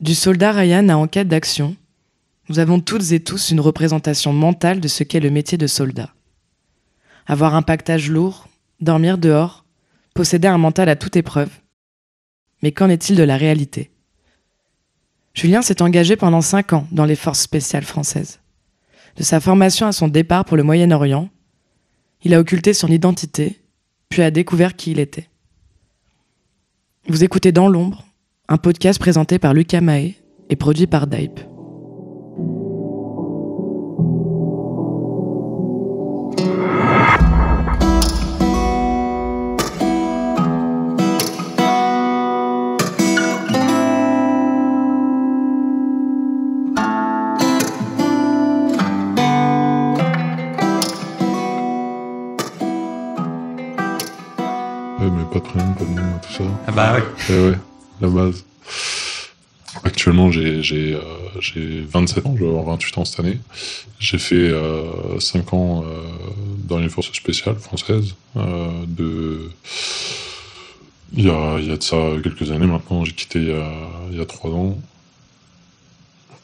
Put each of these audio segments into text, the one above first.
Du soldat Ryan à Enquête d'action, nous avons toutes et tous une représentation mentale de ce qu'est le métier de soldat. Avoir un pactage lourd, dormir dehors, posséder un mental à toute épreuve. Mais qu'en est-il de la réalité ? Julien s'est engagé pendant 5 ans dans les forces spéciales françaises. De sa formation à son départ pour le Moyen-Orient, il a occulté son identité, puis a découvert qui il était. Vous écoutez Dans l'ombre, un podcast présenté par Lucas Mahé et produit par Dype. Mais pas de prénom, pas de nom, tout ça. Ah bah ouais. Ouais, la base. Actuellement, j'ai 27 ans, je vais avoir 28 ans cette année. J'ai fait 5 ans dans les forces spéciales françaises. Il y a de ça quelques années maintenant, j'ai quitté il y a 3 ans.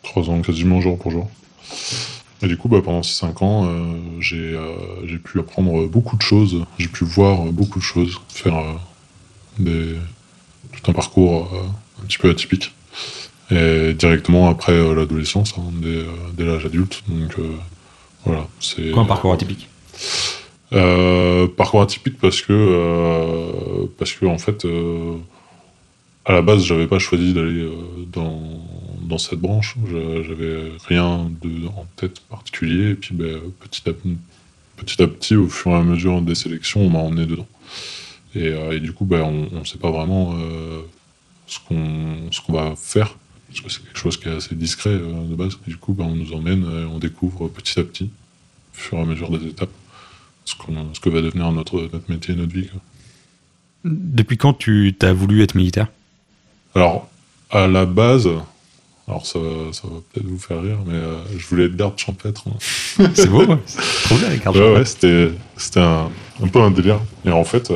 3 ans quasiment jour pour jour. Et du coup, pendant ces 5 ans, j'ai pu apprendre beaucoup de choses, j'ai pu voir beaucoup de choses, faire tout un parcours un petit peu atypique. Et directement après l'adolescence, dès l'âge adulte. Donc voilà. C'est Quoi un parcours atypique ? Parcours atypique parce que en fait, à la base, j'avais pas choisi d'aller dans cette branche. J'avais rien en tête particulier. Et puis petit à petit, au fur et à mesure des sélections, on m'a emmené dedans. Et du coup, on sait pas vraiment ce qu'on va faire. Parce que c'est quelque chose qui est assez discret de base. Et du coup, on nous emmène et on découvre petit à petit, au fur et à mesure des étapes, ce que va devenir notre métier, notre vie, quoi. Depuis quand tu t'as voulu être militaire ? Alors, à la base, ça va peut-être vous faire rire, mais je voulais être garde champêtre. C'est beau, ouais. C'est trop bien les gardes champêtres. Ouais, c'était un peu un délire. Et en fait,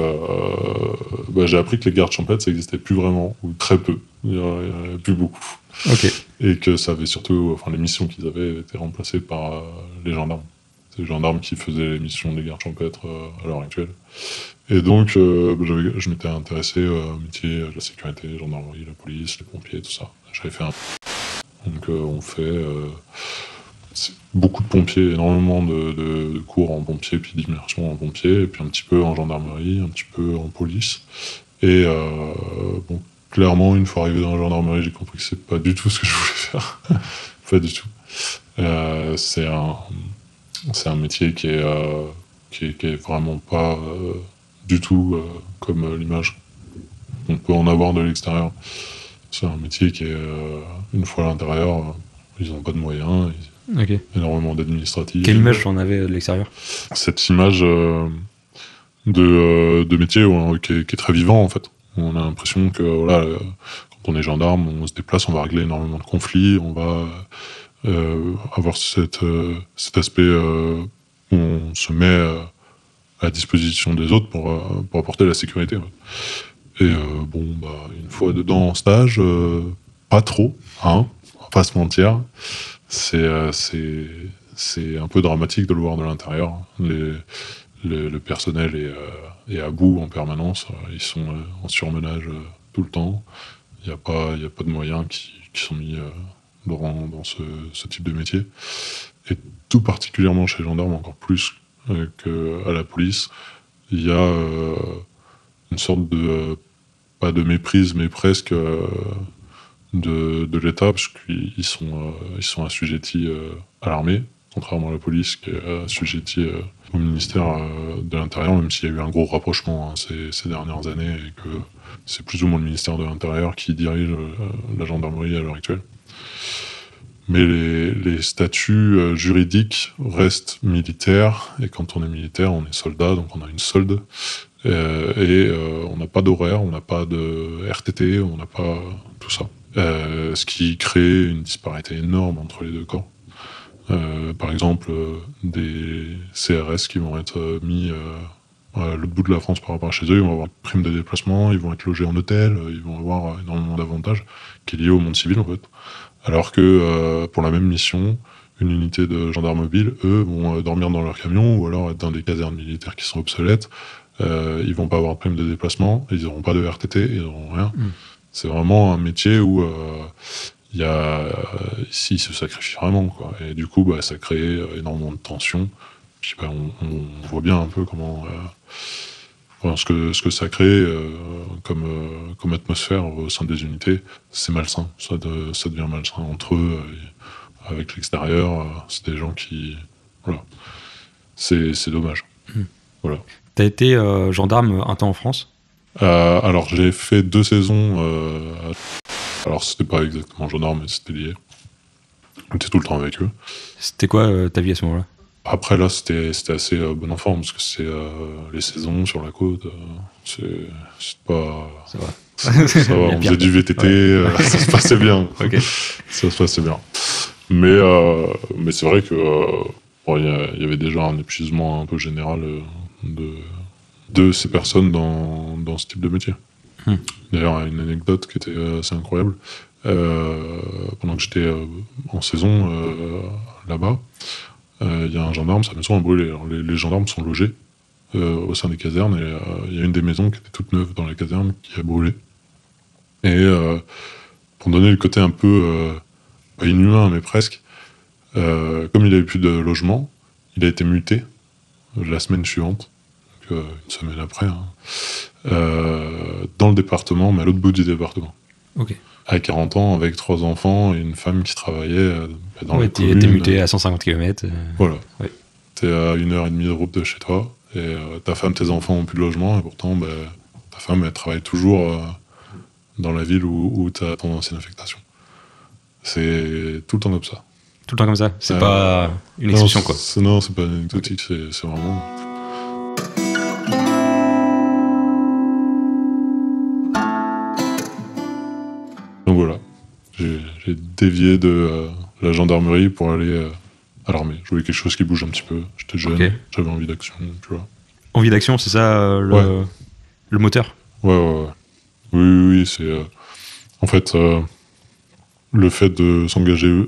j'ai appris que les gardes champêtres, ça n'existait plus vraiment, ou très peu. Il n'y en avait plus beaucoup. Ok. Et que ça avait surtout, les missions qu'ils avaient étaient remplacées par les gendarmes. C'est les gendarmes qui faisaient les missions des gardes champêtres à l'heure actuelle. Et donc, je m'étais intéressé au métier de la sécurité, la gendarmerie, la police, les pompiers, tout ça. J'avais fait Donc, on fait beaucoup de pompiers, énormément de cours en pompiers, puis d'immersion en pompiers, et puis un petit peu en gendarmerie, un petit peu en police. Et clairement, une fois arrivé dans la gendarmerie, j'ai compris que c'est pas du tout ce que je voulais faire. Pas du tout. C'est un métier qui est vraiment pas du tout comme l'image qu'on peut en avoir de l'extérieur. C'est un métier qui est, une fois à l'intérieur, ils n'ont pas de moyens, Ok. énormément d'administratifs. Quelle image j'en avais de l'extérieur ? Cette image de métier qui est très vivant, en fait. On a l'impression que quand on est gendarme, on se déplace, on va régler énormément de conflits, on va avoir cet aspect où on se met à disposition des autres pour apporter la sécurité. Ouais. Et une fois dedans en stage, pas trop, hein, on va pas se mentir. C'est un peu dramatique de le voir de l'intérieur. Le personnel est à bout en permanence. Ils sont en surmenage tout le temps. Il n'y a pas de moyens qui sont mis dans ce type de métier. Et tout particulièrement chez les gendarmes, encore plus qu'à la police, il y a une sorte de pas de méprise, mais presque de l'État, parce qu'ils sont assujettis à l'armée, contrairement à la police qui est assujettie au ministère de l'Intérieur, même s'il y a eu un gros rapprochement ces dernières années, et que c'est plus ou moins le ministère de l'Intérieur qui dirige la gendarmerie à l'heure actuelle. Mais les statuts juridiques restent militaires, et quand on est militaire, on est soldat, donc on a une solde, et on n'a pas d'horaire, on n'a pas de RTT, on n'a pas tout ça. Ce qui crée une disparité énorme entre les deux corps. Par exemple, des CRS qui vont être mis à l'autre bout de la France par rapport à chez eux, ils vont avoir une prime de déplacement, ils vont être logés en hôtel, ils vont avoir énormément d'avantages qui est lié au monde civil en fait. Alors que pour la même mission, une unité de gendarmes mobiles, eux, vont dormir dans leur camion ou alors être dans des casernes militaires qui sont obsolètes. Ils vont pas avoir de prime de déplacement, ils n'auront pas de RTT, ils n'auront rien. C'est vraiment un métier où ici, ils se sacrifient vraiment, quoi. Et du coup, ça crée énormément de tensions. Puis, on voit bien un peu ce que ça crée comme atmosphère au sein des unités. C'est malsain, ça devient malsain entre eux, avec l'extérieur. C'est des gens qui... Voilà. C'est dommage. Voilà. T'as été gendarme un temps en France ? Alors, j'ai fait 2 saisons. Alors, c'était pas exactement gendarme, mais c'était lié. J'étais tout le temps avec eux. C'était quoi ta vie à ce moment-là ? Après, là, c'était assez bon enfant, parce que c'est les saisons sur la côte. C'est pas... Ça va. Ça va, on faisait du VTT, ça se passait bien. Okay. Ça se passait bien. Mais c'est vrai que il y avait déjà un épuisement un peu général de ces personnes dans ce type de métier. D'ailleurs, une anecdote qui était assez incroyable. Pendant que j'étais en saison là-bas, il y a un gendarme, sa maison a brûlé. Alors, les gendarmes sont logés au sein des casernes et il y a une des maisons qui était toute neuve dans la caserne qui a brûlé. Et pour donner le côté un peu pas inhumain mais presque, comme il n'avait plus de logement, il a été muté la semaine suivante, donc une semaine après, dans le département, mais à l'autre bout du département. Ok. À 40 ans, avec 3 enfants et une femme qui travaillait dans la commune. T'es muté à 150 km. Voilà. Ouais. T'es à 1h30 de route de chez toi, et ta femme, tes enfants n'ont plus de logement, et pourtant, ta femme, elle travaille toujours dans la ville où t'as ton ancienne affectation. C'est tout le temps comme ça. Tout le temps comme ça. C'est pas une exception, quoi. Non, c'est pas anecdotique, c'est vraiment... Donc voilà, j'ai dévié de la gendarmerie pour aller à l'armée. Je voulais quelque chose qui bouge un petit peu. J'étais jeune, J'avais envie d'action, tu vois. Envie d'action, c'est ça le moteur ? Ouais. Oui, c'est... en fait, le fait de s'engager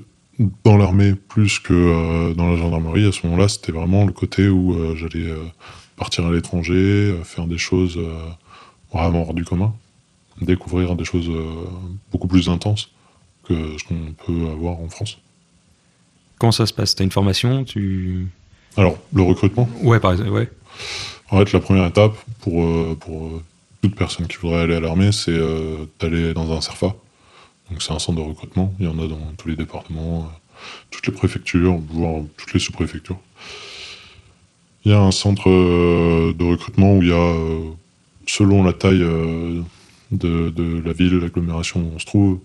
dans l'armée plus que dans la gendarmerie, à ce moment-là, c'était vraiment le côté où j'allais partir à l'étranger, faire des choses vraiment hors du commun, découvrir des choses beaucoup plus intenses que ce qu'on peut avoir en France. Comment ça se passe ? T'as une formation ? Alors, le recrutement ? Ouais, par exemple, ouais. En fait, la première étape pour toute personne qui voudrait aller à l'armée, c'est d'aller dans un CERFA. Donc c'est un centre de recrutement, il y en a dans tous les départements, toutes les préfectures, voire toutes les sous-préfectures. Il y a un centre de recrutement où il y a, selon la taille de la ville, l'agglomération où on se trouve,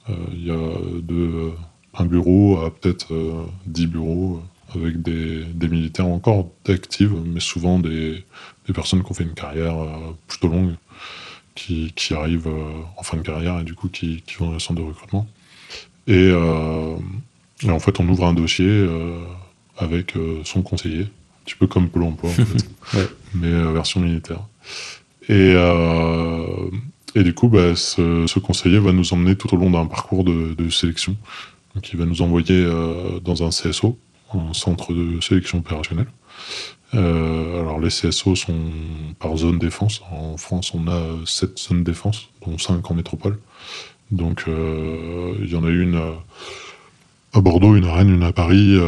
il y a un bureau à peut-être 10 bureaux avec des militaires encore actifs, mais souvent des personnes qui ont fait une carrière plutôt longue, qui arrivent en fin de carrière et du coup qui vont dans le centre de recrutement. Et en fait, on ouvre un dossier avec son conseiller, un petit peu comme Pôle emploi, en fait, ouais. Mais version militaire. Et du coup, ce conseiller va nous emmener tout au long d'un parcours de sélection. Donc, il va nous envoyer dans un CSO, un centre de sélection opérationnelle. Alors, les CSO sont par zone défense. En France, on a 7 zones défense, dont 5 en métropole. Donc, il y en a une à Bordeaux, une à Rennes, une à Paris,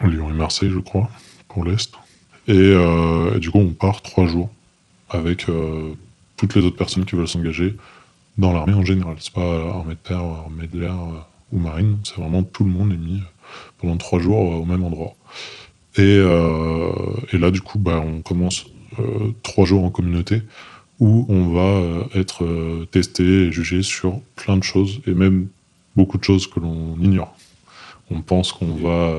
Lyon et Marseille, je crois, pour l'Est. Et du coup, on part 3 jours avec toutes les autres personnes qui veulent s'engager dans l'armée en général. C'est pas armée de terre, armée de l'air ou marine. C'est vraiment tout le monde est mis pendant 3 jours au même endroit. Et là, du coup, on commence 3 jours en communauté où on va être testé et jugé sur plein de choses, et même beaucoup de choses que l'on ignore. On pense qu'on va...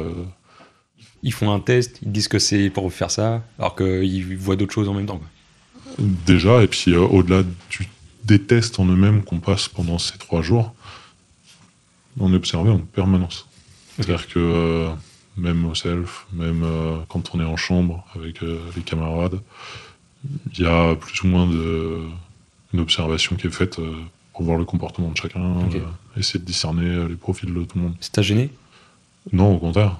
Ils font un test, ils disent que c'est pour faire ça, alors qu'ils voient d'autres choses en même temps, quoi. Déjà, et puis au-delà des tests en eux-mêmes qu'on passe pendant ces 3 jours, on est observé en permanence. Okay. C'est-à-dire que même au self, même quand on est en chambre avec les camarades, il y a plus ou moins une observation qui est faite pour voir le comportement de chacun, essayer de discerner les profils de tout le monde. Ça t'a gêné ? Non, au contraire.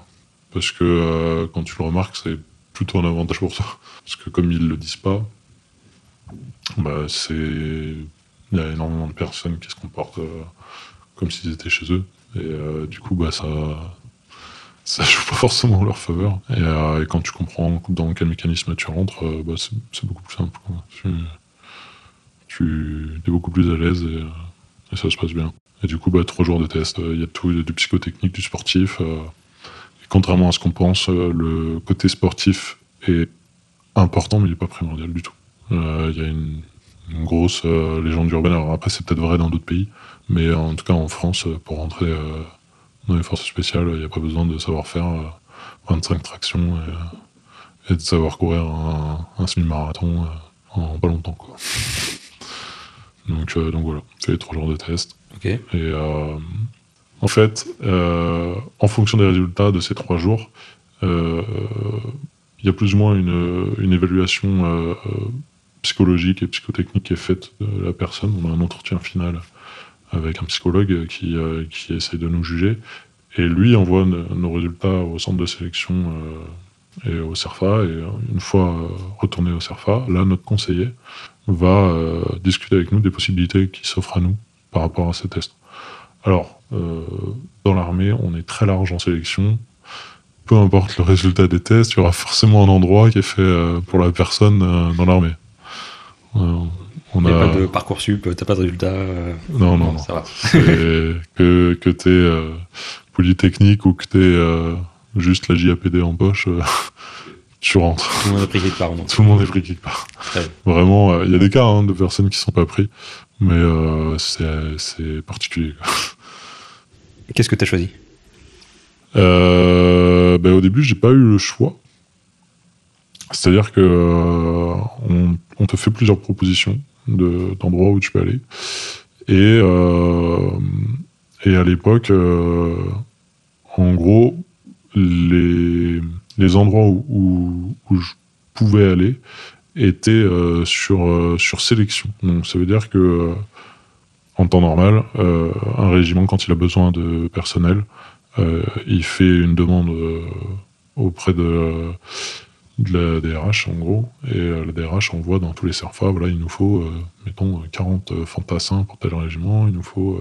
Parce que quand tu le remarques, c'est plutôt un avantage pour toi. Parce que comme ils le disent pas, il y a énormément de personnes qui se comportent comme s'ils étaient chez eux. Et du coup, ça joue pas forcément en leur faveur. Et quand tu comprends dans quel mécanisme tu rentres, c'est beaucoup plus simple, quoi. Tu es beaucoup plus à l'aise et ça se passe bien. Et du coup, 3 jours de test, il y a tout, du psychotechnique, du sportif. Et contrairement à ce qu'on pense, le côté sportif est important, mais il n'est pas primordial du tout. Il y a une grosse légende urbaine. Alors après, c'est peut-être vrai dans d'autres pays, mais en tout cas en France, pour rentrer dans les forces spéciales, il n'y a pas besoin de savoir faire 25 tractions et de savoir courir un semi-marathon en pas longtemps, quoi. Donc voilà, c'est les 3 jours de test. Okay. Et en fait, en fonction des résultats de ces 3 jours, il y a plus ou moins une évaluation psychologique et psychotechnique qui est faite de la personne. On a un entretien final avec un psychologue qui essaye de nous juger. Et lui envoie nos résultats au centre de sélection et au CERFA. Et une fois retourné au CERFA, là, notre conseiller va discuter avec nous des possibilités qui s'offrent à nous par rapport à ces tests. Alors, dans l'armée, on est très large en sélection. Peu importe le résultat des tests, il y aura forcément un endroit qui est fait pour la personne dans l'armée. Il n'y a pas de Parcoursup, t'as pas de résultat Non. Ça va. que t'es Polytechnique ou que t'es juste la JAPD en poche, tu rentres. Tout le monde est pris quelque part. Tout le monde est pris quelque part. Ouais. Vraiment, il y a des cas de personnes qui ne sont pas pris, mais c'est particulier. Qu'est-ce que t'as choisi ? Au début, j'ai pas eu le choix. C'est-à-dire que on te fait plusieurs propositions d'endroits où tu peux aller. Et à l'époque, en gros, les endroits où je pouvais aller étaient sur sélection. Donc ça veut dire que en temps normal, un régiment, quand il a besoin de personnel, il fait une demande auprès de la DRH, en gros, et la DRH envoie dans tous les CERFA, voilà, il nous faut, mettons, 40 fantassins pour tel régiment, il nous faut,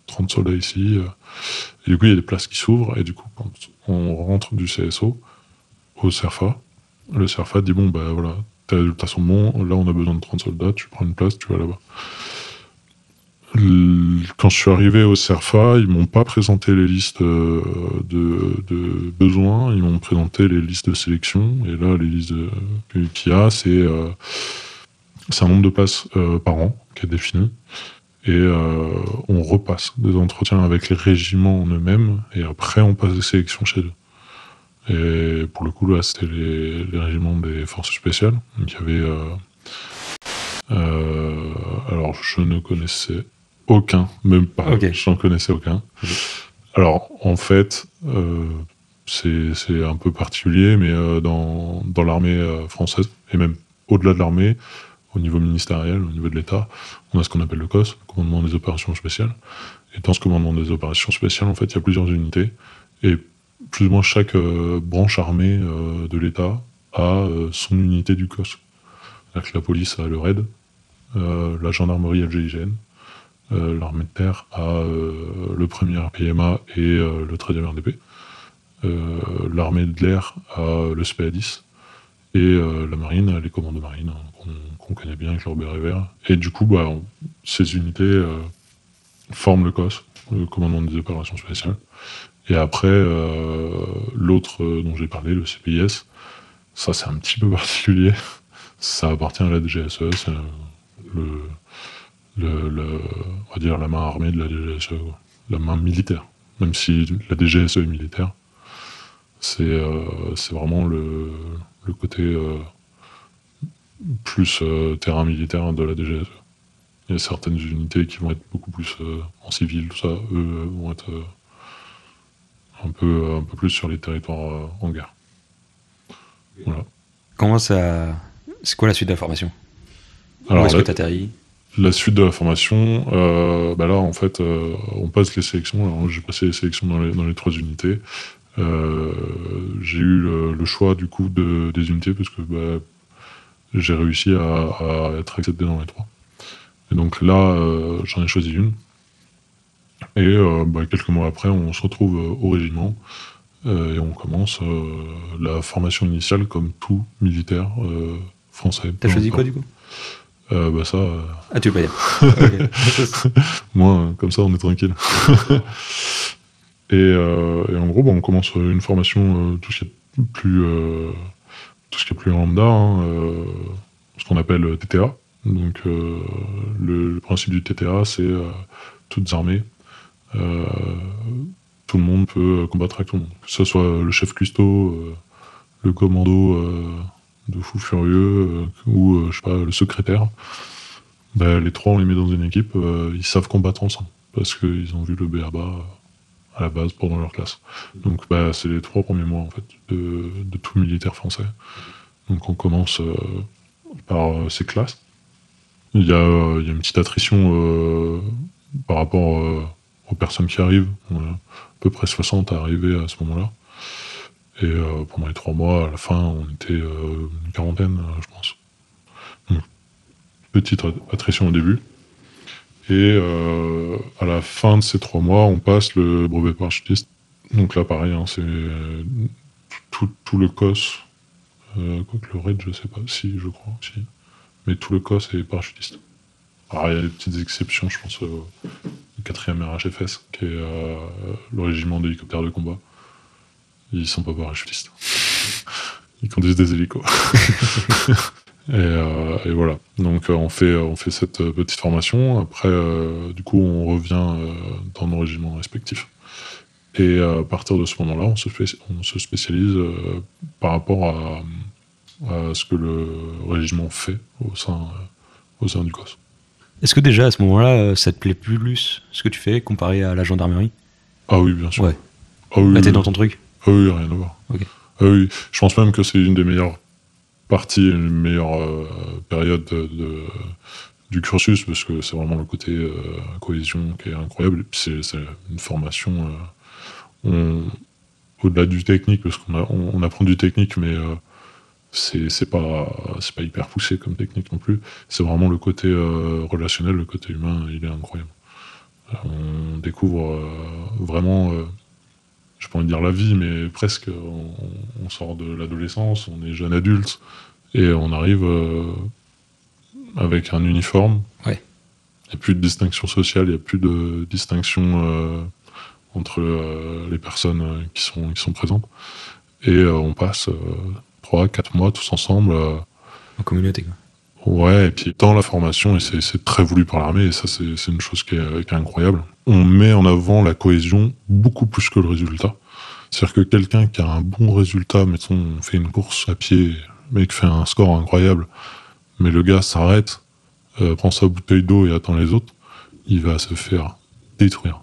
30 soldats ici. Et du coup, il y a des places qui s'ouvrent, et du coup, quand on rentre du CSO au CERFA, le CERFA dit, voilà, tes résultats sont bons, là, on a besoin de 30 soldats, tu prends une place, tu vas là-bas. Quand je suis arrivé au CERFA, ils m'ont pas présenté les listes de besoins, ils m'ont présenté les listes de sélection. Et là, les listes qu'il y a, c'est un nombre de places par an qui est défini. Et on repasse des entretiens avec les régiments en eux-mêmes, et après on passe des sélections chez eux. Et pour le coup, là, c'était les régiments des forces spéciales. Donc il y avait... alors, je ne connaissais aucun, même pas. Okay. J'en connaissais aucun. Okay. Alors, en fait, c'est un peu particulier, mais dans l'armée française, et même au-delà de l'armée, au niveau ministériel, au niveau de l'État, on a ce qu'on appelle le COS, le commandement des opérations spéciales. Et dans ce commandement des opérations spéciales, en fait, il y a plusieurs unités. Et plus ou moins chaque branche armée de l'État a son unité du COS. C'est-à-dire que la police a le RAID, la gendarmerie a le GIGN, l'armée de terre a le 1er RPMA et le 13e RDP. L'armée de l'air a le SPA-10 et la marine a les commandos marines qu'on connaît bien avec leur béret vert. Et du coup, ces unités forment le COS, le commandement des opérations spéciales. Et après, l'autre dont j'ai parlé, le CPIS, ça c'est un petit peu particulier. Ça appartient à la DGSE, c'est on va dire la main armée de la DGSE, quoi. La main militaire. Même si la DGSE est militaire, c'est vraiment le côté plus terrain militaire de la DGSE. Il y a certaines unités qui vont être beaucoup plus en civil, tout ça, eux vont être un peu plus sur les territoires en guerre. Voilà. Comment ça... C'est quoi la suite de la formation? Alors, Où est-ce que tu atterris? La suite de la formation, là, en fait, on passe les sélections. Alors, j'ai passé les sélections dans les 3 unités. J'ai eu le choix, du coup, des unités, parce que j'ai réussi à être accepté dans les 3. Et donc là, j'en ai choisi une. Et quelques mois après, on se retrouve au régiment et on commence la formation initiale comme tout militaire français. T'as choisi quoi, du coup? Ça... Ah, tu veux pas dire. Okay. Moi, comme ça, on est tranquille. et en gros, on commence une formation, tout ce qui est plus lambda, ce qu'on appelle TTA. Donc, le principe du TTA, c'est toutes armées. Tout le monde peut combattre avec tout le monde. Que ce soit le chef cuistot, le commando de fou furieux, ou je sais pas, le secrétaire. Les 3, on les met dans une équipe, ils savent combattre ensemble, parce qu'ils ont vu le BABA à la base pendant leur classe. Donc c'est les 3 premiers mois en fait, de tout militaire français. Donc on commence par ces classes. Il y a une petite attrition par rapport aux personnes qui arrivent. On a à peu près 60 à arriver à ce moment-là. Et pendant les 3 mois, à la fin, on était une quarantaine, je pense. Donc, petite attrition au début. Et à la fin de ces 3 mois, on passe le brevet parachutiste. Donc là, pareil, c'est tout le COS. Quoique le RAID, je sais pas. Si, je crois. Si. Mais tout le COS est parachutiste. Alors, il y a des petites exceptions, je pense au 4e RHFS, qui est le régiment d'hélicoptères de combat. Ils sont pas parachutistes. Ils conduisent des hélicos. et voilà. Donc on fait cette petite formation. Après, du coup, on revient dans nos régiments respectifs. Et à partir de ce moment-là, on se spécialise par rapport à ce que le régiment fait au sein du COS. Est-ce que déjà, à ce moment-là, ça te plaît plus ce que tu fais comparé à la gendarmerie? Ah oui, bien sûr. Ouais. Ah oui, là, t'es dans ton truc? Ah oui, rien à voir. Okay. Ah oui, je pense même que c'est une des meilleures parties, une meilleure période du cursus, parce que c'est vraiment le côté cohésion qui est incroyable. Et puis c'est une formation au-delà du technique, parce qu'on apprend du technique, mais c'est pas hyper poussé comme technique non plus. C'est vraiment le côté relationnel, le côté humain, il est incroyable. On découvre vraiment... je peux pas dire la vie, mais presque, on sort de l'adolescence, on est jeune adulte, et on arrive avec un uniforme. Ouais. Il n'y a plus de distinction sociale, il n'y a plus de distinction entre les personnes qui sont présentes. Et on passe 3-4 mois tous ensemble. En communauté, quoi. Ouais, et puis dans la formation, et c'est très voulu par l'armée, et ça c'est une chose qui est incroyable, on met en avant la cohésion beaucoup plus que le résultat. C'est-à-dire que quelqu'un qui a un bon résultat, mettons, on fait une course à pied, le mec fait un score incroyable, mais le gars s'arrête, prend sa bouteille d'eau et attend les autres, il va se faire détruire.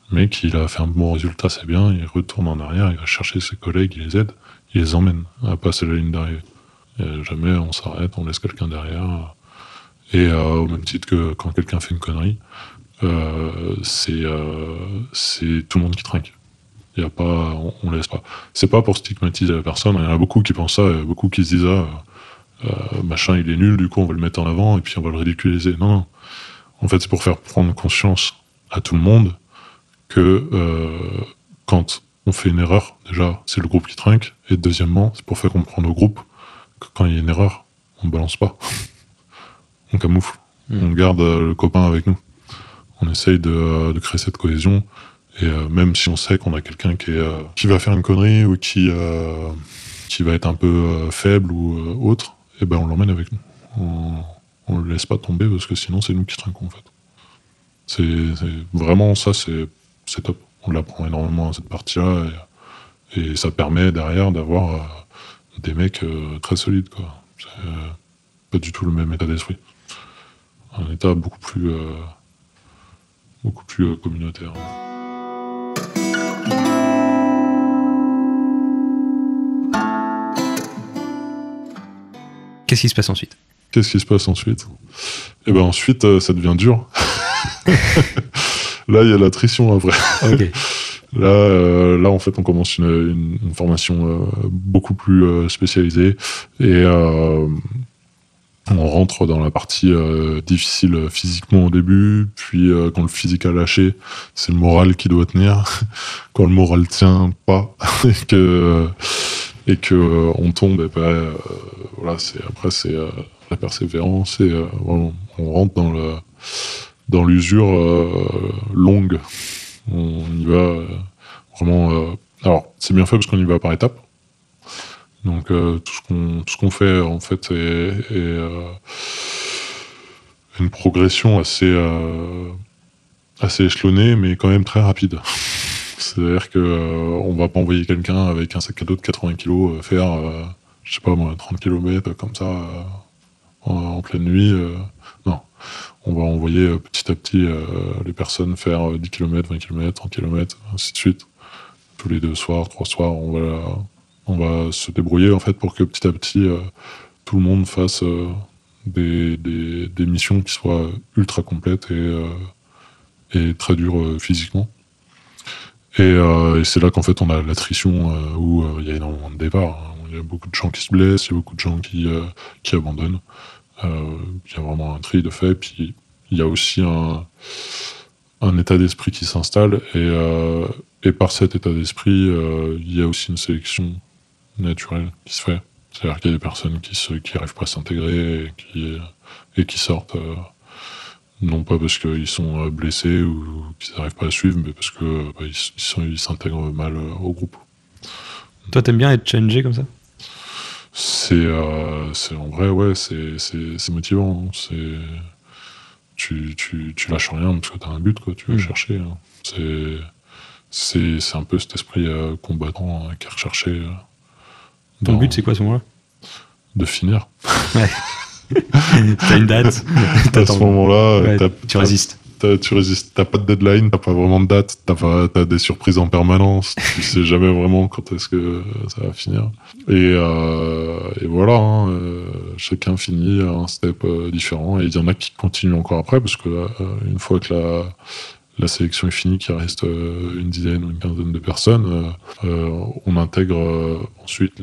Le mec, il a fait un bon résultat, c'est bien, il retourne en arrière, il va chercher ses collègues, il les aide, il les emmène à passer la ligne d'arrivée. Et jamais on s'arrête, on laisse quelqu'un derrière. Et au même titre que quand quelqu'un fait une connerie, c'est tout le monde qui trinque. Il y a pas, on laisse pas. C'est pas pour stigmatiser la personne. Il y en a beaucoup qui pensent ça, il y a beaucoup qui se disent machin il est nul, du coup on va le mettre en avant et puis on va le ridiculiser. Non. En fait c'est pour faire prendre conscience à tout le monde que quand on fait une erreur, déjà c'est le groupe qui trinque, et deuxièmement c'est pour faire comprendre au groupe que quand il y a une erreur, on balance pas. On camoufle. On garde le copain avec nous. On essaye de créer cette cohésion. Et même si on sait qu'on a quelqu'un qui va faire une connerie ou qui va être un peu faible ou autre, et ben on l'emmène avec nous. On le laisse pas tomber parce que sinon c'est nous qui trinquons en fait. C'est vraiment ça, c'est top. On l'apprend énormément à cette partie-là et ça permet derrière d'avoir des mecs très solides, quoi. C'est pas du tout le même état d'esprit. Un état beaucoup plus communautaire. Qu'est-ce qui se passe ensuite? Qu'est-ce qui se passe ensuite? Et ben ensuite, ça devient dur. Là, il y a l'attrition après. Ok. Là, en fait, on commence une formation beaucoup plus spécialisée et on rentre dans la partie difficile physiquement au début, puis quand le physique a lâché, c'est le moral qui doit tenir. Quand le moral tient pas et que on tombe, et ben, voilà, c'est la persévérance et on rentre dans l'usure longue. On y va vraiment. Alors, c'est bien fait parce qu'on y va par étapes. Donc, tout ce qu'on fait, en fait, est une progression assez échelonnée, mais quand même très rapide. C'est-à-dire que on va pas envoyer quelqu'un avec un sac à dos de 80 kilos faire, je sais pas moi, 30 km comme ça en pleine nuit. Non. On va envoyer petit à petit les personnes faire 10 km, 20 km, 30 km, ainsi de suite. Tous les 2 soirs, 3 soirs, on va se débrouiller en fait pour que petit à petit tout le monde fasse des missions qui soient ultra complètes et très dures physiquement. Et c'est là qu'en fait on a l'attrition où il y a énormément de départs. Hein. Il y a beaucoup de gens qui se blessent, il y a beaucoup de gens qui abandonnent. Il y a vraiment un tri de fait, puis il y a aussi un état d'esprit qui s'installe, et par cet état d'esprit, il y a aussi une sélection naturelle qui se fait. C'est-à-dire qu'il y a des personnes qui n'arrivent pas à s'intégrer et qui sortent, non pas parce qu'ils sont blessés ou qu'ils n'arrivent pas à suivre, mais parce que ils s'intègrent mal au groupe. Toi, t'aimes bien être challengé comme ça? C'est en vrai, ouais, c'est motivant. Hein. Tu lâches rien parce que t'as un but, quoi. Tu vas chercher. Hein. C'est un peu cet esprit combattant qui est recherché. Ton but, c'est quoi à ce moment-là? De finir. Ouais. T'as une date. À ce moment-là, ouais, tu résistes. Tu résistes. T'as pas de deadline, t'as pas vraiment de date, t'as des surprises en permanence. Tu sais jamais vraiment quand est-ce que ça va finir. Et voilà, hein, chacun finit un step différent. Et il y en a qui continuent encore après, parce que une fois que la sélection est finie, qu'il reste une dizaine ou une quinzaine de personnes, on intègre ensuite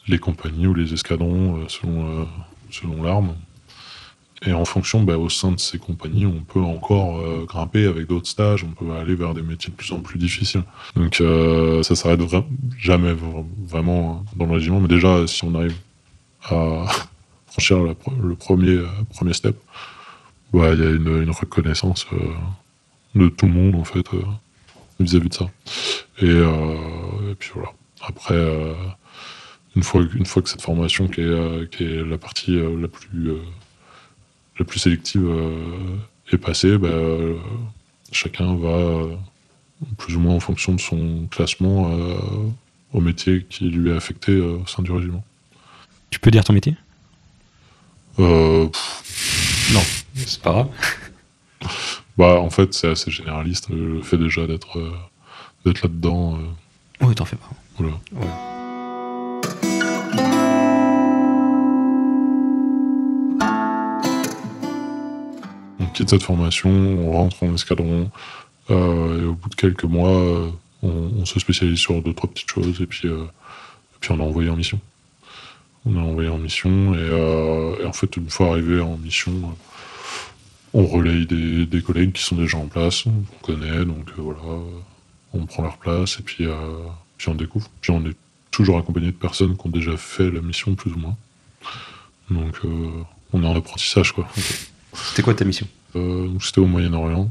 les compagnies ou les escadrons selon l'arme. Et en fonction, au sein de ces compagnies, on peut encore grimper avec d'autres stages, on peut aller vers des métiers de plus en plus difficiles. Donc ça s'arrête jamais vraiment dans le régiment, mais déjà, si on arrive à franchir le premier step, il y a une reconnaissance de tout le monde, en fait, vis-à-vis de ça. Et puis voilà. Après, une fois que cette formation, qui est la partie la plus sélective est passée, chacun va, plus ou moins en fonction de son classement, au métier qui lui est affecté au sein du régiment. Tu peux dire ton métier? Non, c'est pas grave. En fait, c'est assez généraliste. Le fait déjà d'être là-dedans. Oui, t'en fais pas. Voilà. Ouais. On quitte cette formation, on rentre en escadron, et au bout de quelques mois, on se spécialise sur 2-3 petites choses, et puis on est envoyé en mission. On est envoyé en mission, et en fait, une fois arrivé en mission, on relaye des collègues qui sont déjà en place, on connaît, donc voilà, on prend leur place, et puis on découvre. Puis on est toujours accompagné de personnes qui ont déjà fait la mission, plus ou moins. Donc on est en apprentissage, quoi. Okay. C'était quoi ta mission? C'était au Moyen-Orient,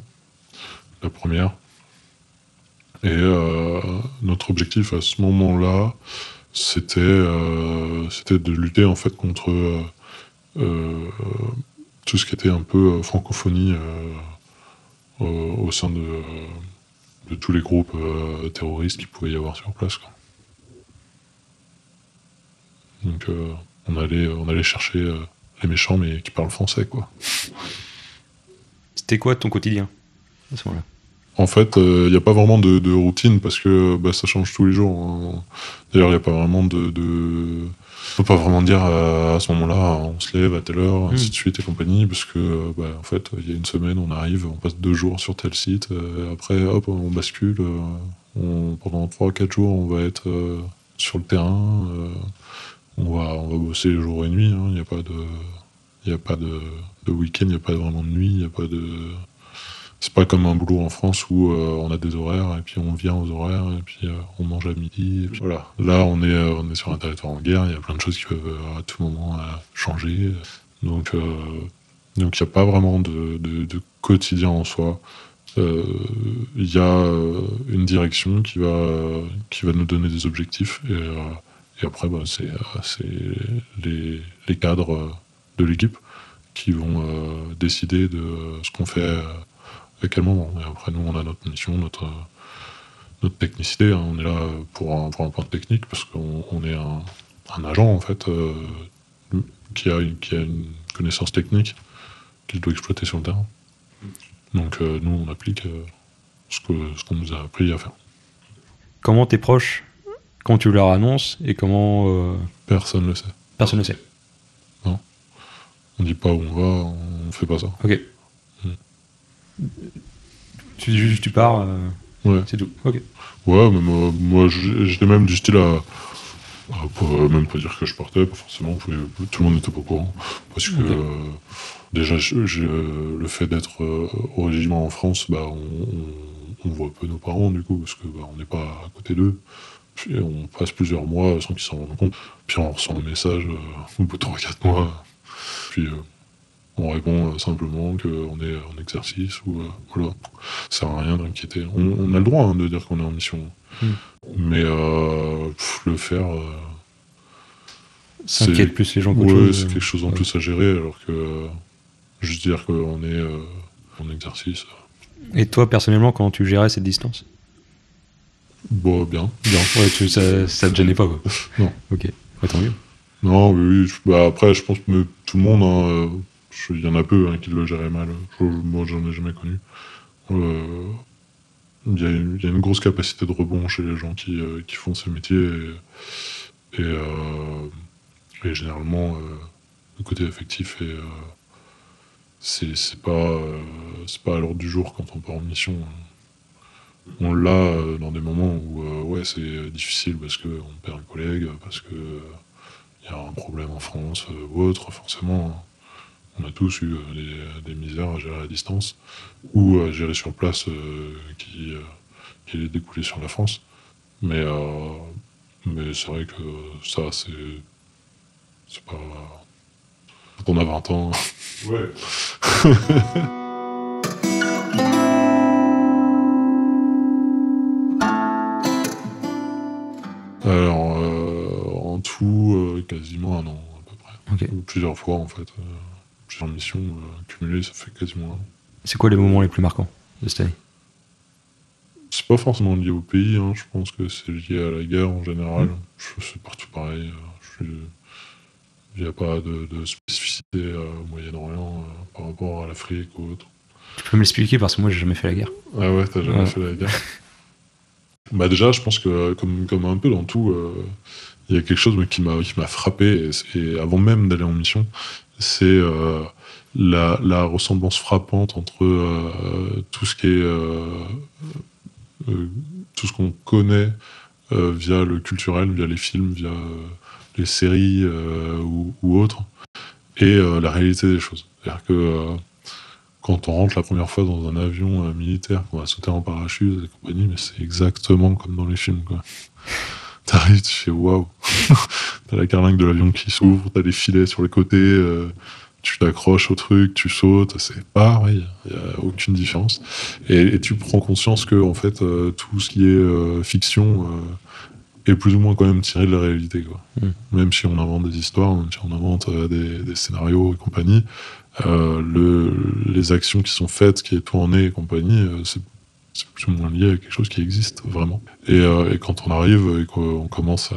la première. Et notre objectif à ce moment-là, c'était de lutter en fait contre tout ce qui était un peu francophonie au sein de tous les groupes terroristes qu'il pouvait y avoir sur place, quoi. Donc on allait chercher les méchants, mais qui parlent français, quoi. C'était quoi ton quotidien à ce moment-là? En fait, il n'y a pas vraiment de routine parce que ça change tous les jours. Hein. D'ailleurs, il n'y a pas vraiment on peut pas vraiment dire à ce moment-là, on se lève à telle heure, ainsi de suite et compagnie, parce que en fait, il y a une semaine, on arrive, on passe 2 jours sur tel site, après, hop, on bascule, pendant 3-4 jours, on va être sur le terrain, on va bosser jour et nuit, hein. Il n'y a pas de week-end, il n'y a pas vraiment de nuit, il n'y a pas de... C'est pas comme un boulot en France où on a des horaires et puis on vient aux horaires et puis on mange à midi. Et puis voilà. Là, on est sur un territoire en guerre. Il y a plein de choses qui peuvent à tout moment changer. Donc, il n'y a pas vraiment de quotidien en soi. Il y a une direction qui va nous donner des objectifs et après, c'est les cadres de l'équipe qui vont décider de ce qu'on fait. À quel moment. Et après, nous, on a notre mission, notre technicité. Hein. On est là pour un point technique parce qu'on est un agent, en fait, qui a une connaissance technique qu'il doit exploiter sur le terrain. Donc, nous, on applique ce qu'on nous a appris à faire. Comment tes proches, quand tu leur annonces et comment... Personne ne le sait. Personne ne sait. Non. On dit pas où on va, on fait pas ça. Ok. Tu dis juste tu pars, ouais. C'est tout. Ok. Ouais, mais moi j'étais même du style à même pas dire que je partais, pas forcément, tout le monde n'était pas au courant. Parce que déjà, le fait d'être au régiment en France, on voit peu nos parents du coup, parce que on n'est pas à côté d'eux. Puis on passe plusieurs mois sans qu'ils s'en rendent compte. Puis on reçoit un message au bout de 3-4 mois. Puis on répond simplement qu'on est en exercice ou voilà. Ça sert à rien d'inquiéter. On a le droit de dire qu'on est en mission. Mais le faire... ça inquiète plus les gens qu'autre chose. C'est quelque chose en plus à gérer, alors que juste dire qu'on est en exercice. Et toi, personnellement, comment tu gérais cette distance ? Bon, bien. Ouais, ça te gênait pas, quoi. Non. Ok, tant mieux. Non, oui. Après, je pense que tout le monde... Hein, il y en a peu qui le géraient mal. Moi, j'en ai jamais connu. Il y a une grosse capacité de rebond chez les gens qui font ces métiers. Et généralement, le côté affectif, c'est pas à l'ordre du jour quand on part en mission. On l'a dans des moments où c'est difficile parce qu'on perd un collègue, parce qu'il y a un problème en France ou autre, forcément. On a tous eu des misères à gérer à distance ou à gérer sur place qui est découlé sur la France. Mais c'est vrai que ça, c'est pas... Quand on a 20 ans... Ouais. Alors, en tout, quasiment 1 an, à peu près. Okay. Plusieurs fois, en fait. Plusieurs missions cumulées, ça fait quasiment 1 an. C'est quoi les moments les plus marquants de cette année ? C'est pas forcément lié au pays, hein. Je pense que c'est lié à la guerre en général. C'est partout pareil. Il n'y a pas de spécificité au Moyen-Orient par rapport à l'Afrique ou autre. Tu peux m'expliquer parce que moi j'ai jamais fait la guerre. Ah ouais, t'as jamais fait la guerre. Déjà, je pense que comme un peu dans tout, il y a quelque chose qui m'a frappé, et avant même d'aller en mission, c'est la ressemblance frappante entre tout ce qui est tout ce qu'on connaît via le culturel, via les films, via les séries ou autres, et la réalité des choses. C'est-à-dire que quand on rentre la première fois dans un avion militaire, qu'on va sauter en parachute et compagnie, mais c'est exactement comme dans les films, quoi. T'arrives, tu fais waouh. T'as la carlingue de l'avion qui s'ouvre, t'as des filets sur les côtés, tu t'accroches au truc, tu sautes, c'est pareil, il n'y a aucune différence. Et tu prends conscience que en fait, tout ce qui est fiction est plus ou moins quand même tiré de la réalité, quoi. Même si on invente des histoires, même si on invente des scénarios et compagnie, les actions qui sont faites, qui est tourné et compagnie, c'est plus ou moins lié à quelque chose qui existe vraiment. Et quand on arrive et qu'on commence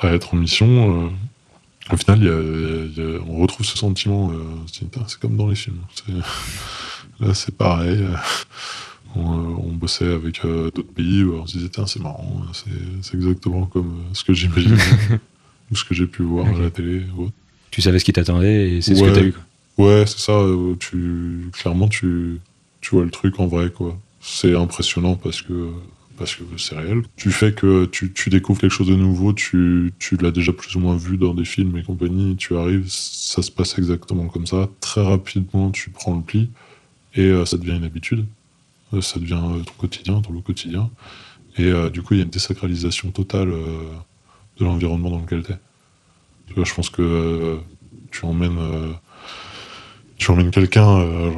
à être en mission, au final, on retrouve ce sentiment. C'est comme dans les films. Là, c'est pareil. bossait avec d'autres pays, on se disait, tiens, c'est marrant, c'est exactement comme ce que j'imagine, ou ce que j'ai pu voir à la télé. Ouais. Tu savais ce qui t'attendait et c'est ce que t'as eu, quoi. Ouais, c'est ça. Clairement, tu vois le truc en vrai, quoi. C'est impressionnant parce que c'est réel. Tu fais que tu découvres quelque chose de nouveau, tu l'as déjà plus ou moins vu dans des films et compagnie, tu arrives, ça se passe exactement comme ça. Très rapidement, tu prends le pli et ça devient une habitude. Ça devient ton quotidien, ton lot quotidien. Et du coup, il y a une désacralisation totale de l'environnement dans lequel t'es. Tu vois, je pense que tu emmènes quelqu'un,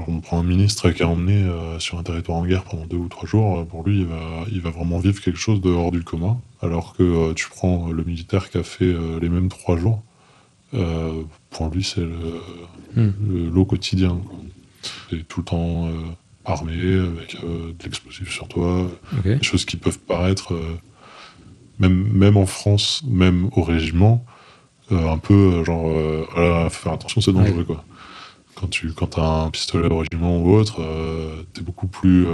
on prend un ministre qui a emmené sur un territoire en guerre pendant 2 ou 3 jours, pour lui, il va vraiment vivre quelque chose de hors du commun, alors que tu prends le militaire qui a fait les mêmes 3 jours, pour lui, c'est le lot quotidien, quoi. T'es tout le temps armé, avec de l'explosif sur toi, Okay. des choses qui peuvent paraître, même en France, même au régiment, un peu voilà, faut faire attention, c'est dangereux, quoi. Quand t'as un pistolet au régiment ou autre, t'es beaucoup plus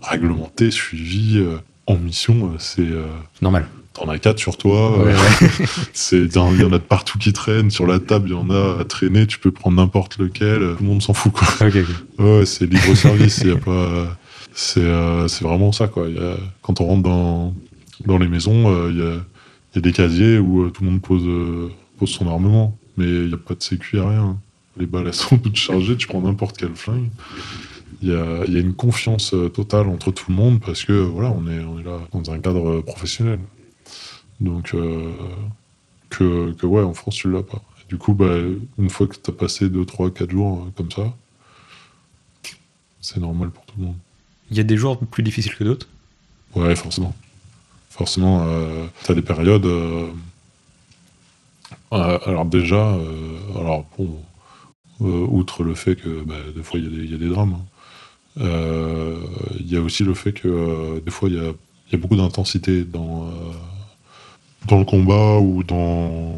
réglementé, suivi. En mission, c'est... Normal. T'en as 4 sur toi. Ouais. Il y en a de partout qui traînent. Sur la table, il y en a à traîner. Tu peux prendre n'importe lequel. Tout le monde s'en fout, quoi. Ok. Ouais, c'est libre service. Y a pas... c'est vraiment ça, quoi. Quand on rentre dans les maisons, il y a des casiers où tout le monde pose son armement. Mais il n'y a pas de sécu, rien. Les balles, elles sont toutes chargées, tu prends n'importe quel flingue. Il y a une confiance totale entre tout le monde parce que voilà, on est là dans un cadre professionnel. Donc, ouais, en France, tu l'as pas. Et du coup, une fois que tu as passé 2, 3, 4 jours comme ça, c'est normal pour tout le monde. Il y a des jours plus difficiles que d'autres? Ouais, forcément. Forcément, tu as des périodes. Alors, déjà, bon. Outre le fait que des fois il y a des drames, il y a aussi le fait que des fois il y a beaucoup d'intensité dans le combat ou dans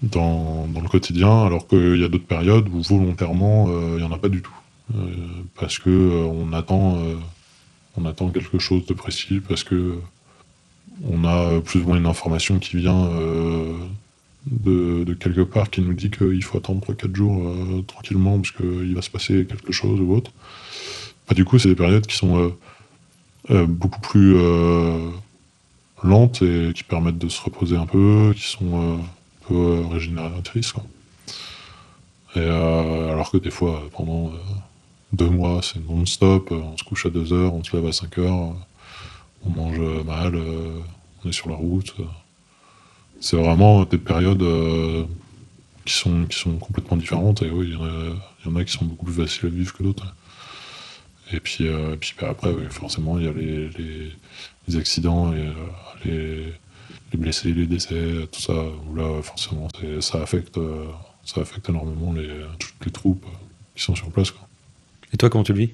le quotidien, alors qu'il y a d'autres périodes où volontairement il n'y en a pas du tout. Parce que on attend quelque chose de précis, parce que on a plus ou moins une information qui vient de quelque part qui nous dit qu'il faut attendre 3-4 jours tranquillement parce qu'il va se passer quelque chose ou autre. Du coup, c'est des périodes qui sont beaucoup plus lentes et qui permettent de se reposer un peu, qui sont un peu régénératrices, quoi. Et alors que des fois, pendant 2 mois, c'est non-stop, on se couche à 2 heures, on se lève à 5 heures, on mange mal, on est sur la route. C'est vraiment des périodes qui sont complètement différentes, et oui, il y en a qui sont beaucoup plus faciles à vivre que d'autres. Et puis après, oui, forcément, il y a les accidents, et les blessés, les décès, tout ça, où là, forcément, ça affecte énormément toutes les troupes qui sont sur place, quoi. Et toi, comment tu le vis?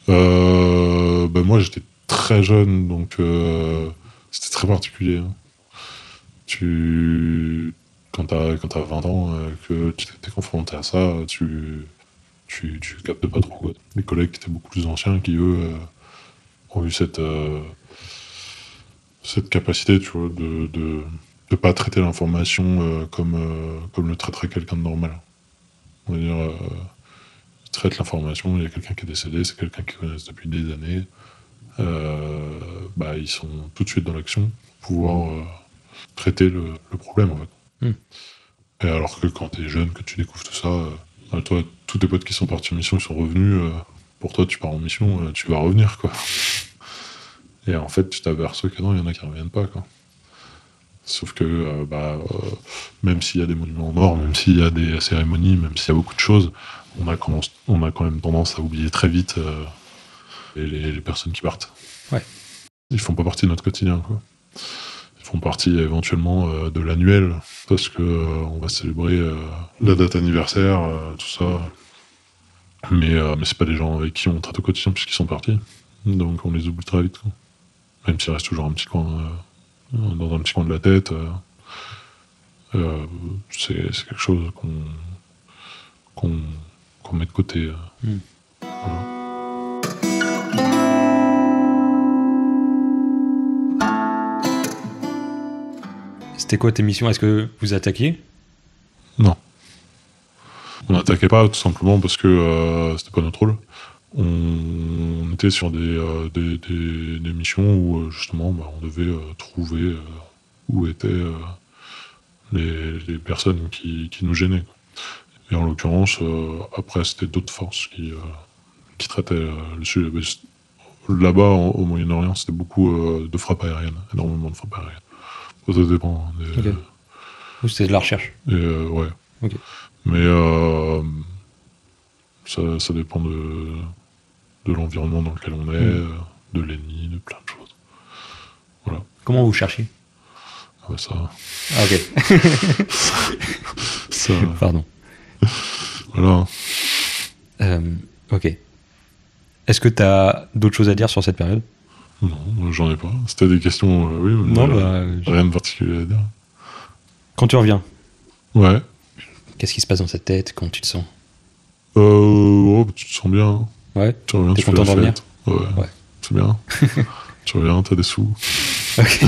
Moi, j'étais très jeune, donc c'était très particulier, hein. Quand t'as 20 ans, que tu t'es confronté à ça, tu captes pas trop, quoi. Les collègues qui étaient beaucoup plus anciens, qui eux ont eu cette capacité, tu vois, de pas traiter l'information comme le traiterait quelqu'un de normal. On va dire, ils traitent l'information, il y a quelqu'un qui est décédé, c'est quelqu'un qu'ils connaissent depuis des années. Ils sont tout de suite dans l'action pour pouvoir traiter le problème, en fait. Et alors que quand t'es jeune, que tu découvres tout ça, toi, tous tes potes qui sont partis en mission, ils sont revenus, pour toi, tu pars en mission, tu vas revenir, quoi. Et en fait, tu t'aperçois que non, il y en a qui reviennent pas, quoi. Sauf que, même s'il y a des monuments aux morts, même s'il y a des cérémonies, même s'il y a beaucoup de choses, on a quand même tendance à oublier très vite les personnes qui partent. Ouais. Ils font pas partie de notre quotidien, quoi. Ils font partie éventuellement de l'annuel, parce que on va célébrer la date anniversaire, tout ça. Mais c'est pas des gens avec qui on traite au quotidien puisqu'ils sont partis. Donc on les oublie très vite, quoi. Même s'il reste toujours un petit coin, dans un petit coin de la tête. C'est quelque chose qu'on met de côté. Voilà. c'était quoi tes missions? Est-ce que vous attaquiez? Non. On n'attaquait pas, tout simplement parce que c'était pas notre rôle. On était sur des missions où, justement, on devait trouver où étaient les personnes qui nous gênaient. Et en l'occurrence, après, c'était d'autres forces qui traitaient le sujet. Là-bas, au Moyen-Orient, c'était beaucoup de frappes aériennes, énormément de frappes aériennes. Ça dépend. Ok. Ou c'était de la recherche? Ouais. Ok. Mais ça dépend de l'environnement dans lequel on est, de l'ennemi, de plein de choses. Voilà. Comment vous cherchiez? Ah ouais, ça... Ah, ok. ça... Pardon. Voilà. Ok. Est-ce que tu as d'autres choses à dire sur cette période? Non, j'en ai pas. C'était des questions, oui, mais Non, rien de particulier à dire. Quand tu reviens, Ouais. qu'est-ce qui se passe dans cette tête? Comment tu te sens? Tu te sens bien. Hein. Ouais. Tu reviens, T'es tu fais content la de revenir? fête. Ouais. Ouais. C'est bien. Tu reviens, t'as des sous. Ok.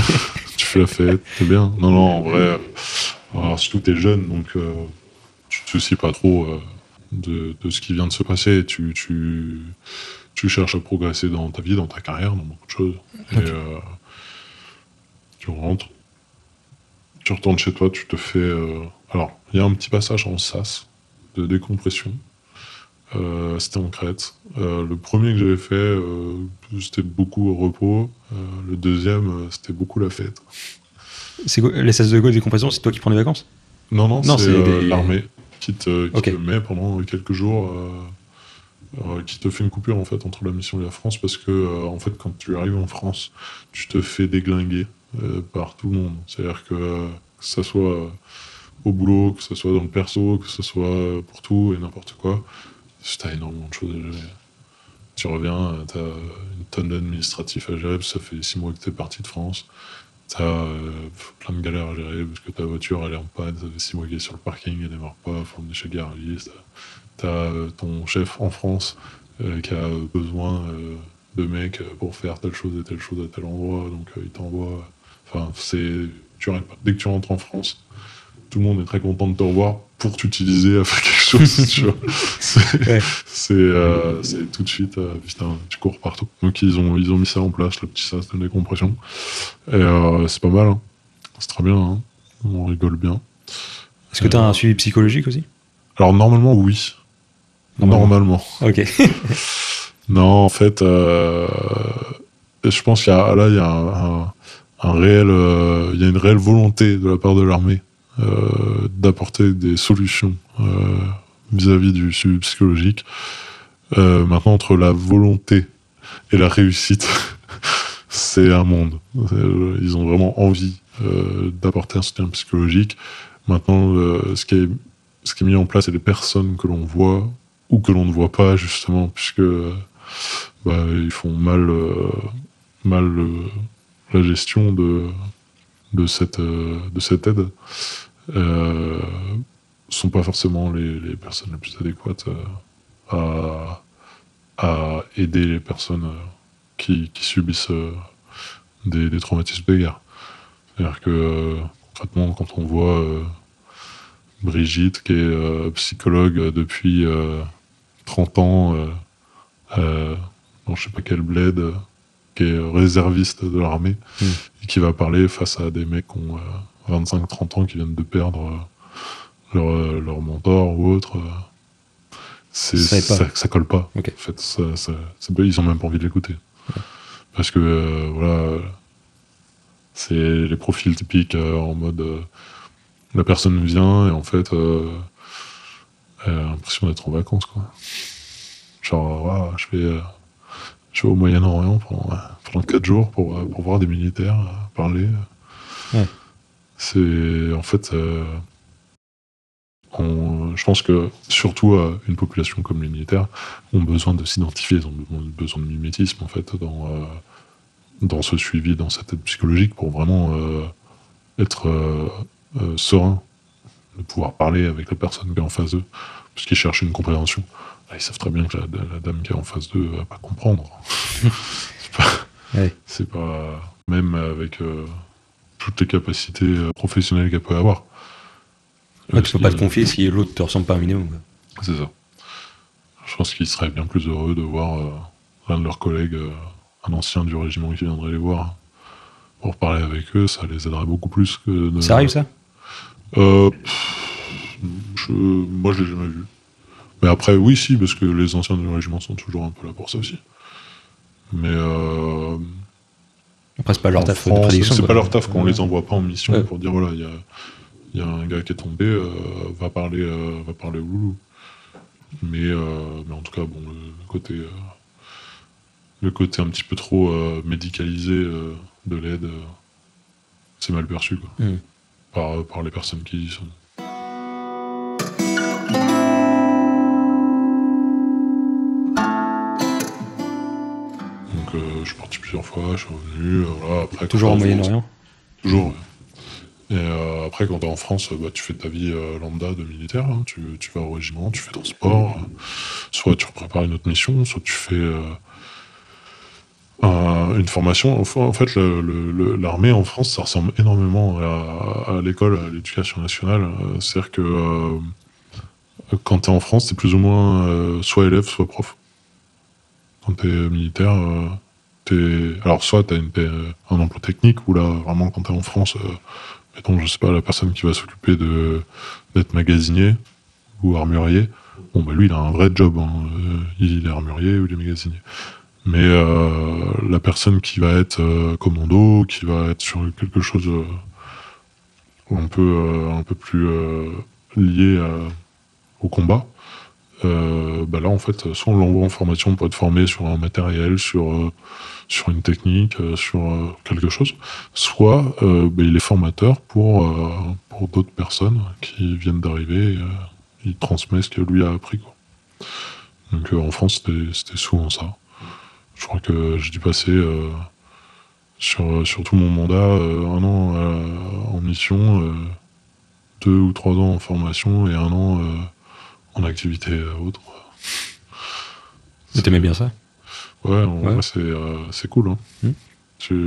Tu fais la fête, t'es bien. Non, en vrai, alors, surtout t'es jeune, donc tu te soucies pas trop de ce qui vient de se passer. Tu cherches à progresser dans ta vie, dans ta carrière, dans beaucoup de choses. Okay. Et tu rentres, tu retournes chez toi, tu te fais... Alors, il y a un petit passage en sas de décompression. C'était en Crète. Le premier que j'avais fait, c'était beaucoup au repos. Le deuxième, c'était beaucoup la fête. C'est quoi, les sas de décompression, c'est toi qui prends des vacances? Non, c'est l'armée qui Ok. te met pendant quelques jours, qui te fait une coupure en fait entre la mission et la France, parce que en fait, quand tu arrives en France, tu te fais déglinguer par tout le monde. C'est-à-dire que ça soit au boulot, que ce soit dans le perso, que ce soit pour tout et n'importe quoi. T'as énormément de choses à gérer. Tu reviens, t'as une tonne d'administratifs à gérer, parce que ça fait 6 mois que t'es parti de France. T'as plein de galères à gérer, parce que ta voiture elle est en panne, ça fait 6 mois qu'elle est sur le parking, elle démarre pas, faut emmener chez le garagiste. T'as ton chef en France qui a besoin de mecs pour faire telle chose et telle chose à tel endroit, donc il t'envoie... Enfin, tu arrêtes pas. Dès que tu rentres en France, tout le monde est très content de te revoir pour t'utiliser à faire quelque chose, tu vois. C'est tout de suite, putain, tu cours partout. Donc ils ont mis ça en place, le petit sas de décompression. Et c'est pas mal, hein. C'est très bien, hein. On rigole bien. Est-ce que tu as un suivi psychologique aussi? Alors normalement, oui. Normalement. Ok. Non, en fait, je pense qu'il y a un réel, il y a une réelle volonté de la part de l'armée d'apporter des solutions vis-à-vis du suivi psychologique. Maintenant, entre la volonté et la réussite, c'est un monde. Ils ont vraiment envie d'apporter un soutien psychologique. Maintenant, ce qui est mis en place, c'est les personnes que l'on voit ou que l'on ne voit pas, justement, puisque ils font mal la gestion de cette aide. Sont pas forcément les personnes les plus adéquates à aider les personnes qui subissent des traumatismes de guerre. C'est-à-dire que concrètement, quand on voit Brigitte, qui est psychologue depuis 30 ans dans je sais pas quel bled, qui est réserviste de l'armée, et qui va parler face à des mecs qui ont 25-30 ans qui viennent de perdre leur mentor ou autre, ça colle pas. Okay. En fait, ils ont même pas envie de l'écouter. Okay. Parce que voilà, c'est les profils typiques en mode la personne vient et en fait elle a l'impression d'être en vacances, quoi. Genre je vais au Moyen-Orient pendant 4 jours pour voir des militaires parler. Ouais. C'est en fait je pense que surtout une population comme les militaires ont besoin de s'identifier, ils ont besoin de mimétisme en fait dans ce suivi, dans cette aide psychologique pour vraiment être serein, de pouvoir parler avec la personne qui est en face d'eux, parce qu'ils cherchent une compréhension. Là, ils savent très bien que la dame qui est en face d'eux va pas comprendre. C'est pas même avec toutes les capacités professionnelles qu'elle peut avoir. Ouais, tu peux pas te confier si l'autre te ressemble pas un minimum. Quoi. C'est ça. Je pense qu'ils seraient bien plus heureux de voir l'un de leurs collègues, un ancien du régiment qui viendrait les voir pour parler avec eux, ça les aiderait beaucoup plus que de... Ça arrive ça Moi je l'ai jamais vu. Mais après oui si, parce que les anciens du régiment sont toujours un peu là pour ça aussi. Mais après c'est pas leur taf de France, prédiction. c'est quoi. pas leur taf qu'on les envoie pas en mission Ouais. pour dire voilà il y a un gars qui est tombé, va parler au loulou. Mais en tout cas bon le côté un petit peu trop médicalisé de l'aide, c'est mal perçu quoi, par les personnes qui y sont. Donc je suis parti plusieurs fois, je suis revenu. Voilà, après, Toujours en Moyen-Orient. Toujours. Ouais. Et après, quand t'es en France, tu fais ta vie lambda de militaire. Hein. Tu vas au régiment, tu fais ton sport. Soit tu prépares une autre mission, soit tu fais une formation. En fait, l'armée en France, ça ressemble énormément à l'école, à l'éducation nationale. C'est-à-dire que quand t'es en France, t'es plus ou moins soit élève, soit prof. Quand t'es militaire, alors soit t'as un emploi technique, ou là, vraiment, quand t'es en France, mettons, je sais pas, la personne qui va s'occuper d'être magasinier ou armurier, bon, bah lui, il a un vrai job, hein. Il est armurier ou il est magasinier. Mais la personne qui va être commando, qui va être sur quelque chose un peu plus lié au combat, bah là en fait soit on l'envoie en formation pour être formé sur un matériel, sur une technique, sur quelque chose, soit bah, il est formateur pour d'autres personnes qui viennent d'arriver, il transmet ce que lui a appris quoi. Donc en France c'était souvent ça. Je crois que j'ai dû passer sur tout mon mandat 1 an en mission, 2 ou 3 ans en formation et 1 an en activité autre. T'aimais bien ça? Ouais, vrai, c'est cool. Hein.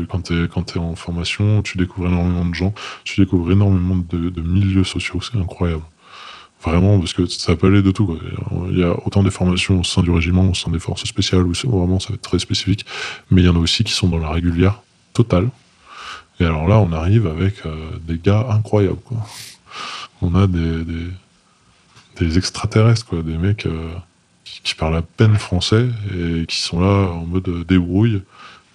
Quand t'es en formation, tu découvres énormément de gens, tu découvres énormément de milieux sociaux, c'est incroyable. Vraiment, parce que ça peut aller de tout. Quoi. Il y a autant des formations au sein du régiment, au sein des forces spéciales, où vraiment ça va être très spécifique, mais il y en a aussi qui sont dans la régulière totale. Et alors là, on arrive avec des gars incroyables. Quoi. On a des extraterrestres, quoi, des mecs qui parlent à peine français et qui sont là en mode débrouille.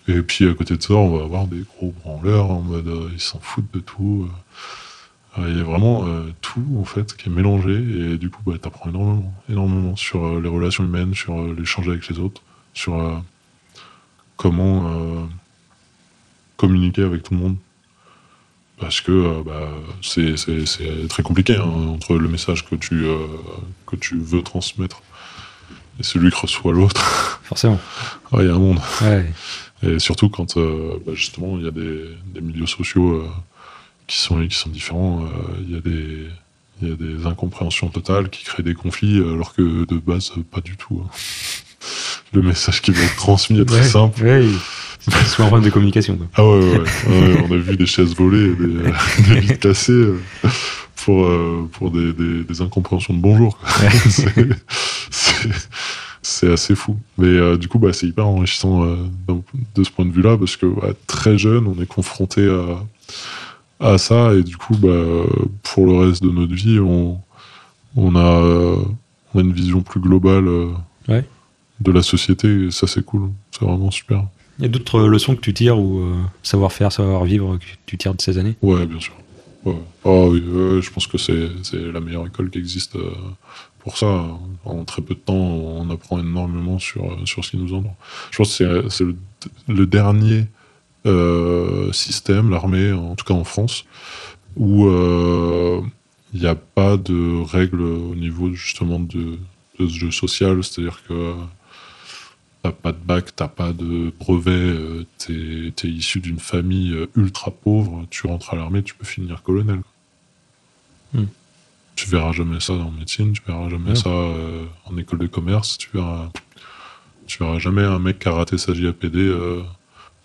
Et puis à côté de ça, on va avoir des gros branleurs en mode ils s'en foutent de tout. Il y a vraiment tout en fait qui est mélangé et du coup bah, t'apprends énormément sur les relations humaines, sur l'échange avec les autres, sur comment communiquer avec tout le monde. Parce que bah, c'est très compliqué hein, entre le message que tu veux transmettre et celui que reçoit l'autre. Forcément. Il y a un monde. Ouais. Et surtout quand bah, justement il y a des milieux sociaux qui sont différents, il y a des incompréhensions totales qui créent des conflits alors que de base pas du tout. Hein. Le message qui va être transmis est très simple. Ouais. C'est soit en problème de communication. Quoi. Ah ouais. On a vu des chaises volées, des vitres cassées pour des incompréhensions de bonjour. Quoi. Ouais. C'est assez fou. Mais du coup, bah, c'est hyper enrichissant de ce point de vue-là, parce que bah, très jeune, on est confronté à ça, et du coup, bah, pour le reste de notre vie, on a une vision plus globale de la société, et ça c'est cool, c'est vraiment super. Il y a d'autres leçons que tu tires, ou savoir-faire, savoir-vivre, que tu tires de ces années? Ouais, bien sûr. Ouais. Oh, oui, je pense que c'est la meilleure école qui existe pour ça. En très peu de temps, on apprend énormément sur ce qui nous entoure. Je pense que c'est le dernier système, l'armée, en tout cas en France, où il n'y a pas de règles au niveau justement de ce jeu social, c'est-à-dire que t'as pas de bac, t'as pas de brevet, t'es issu d'une famille ultra pauvre, tu rentres à l'armée, tu peux finir colonel. Tu verras jamais ça en médecine, tu verras jamais ça en école de commerce, tu verras jamais un mec qui a raté sa JAPD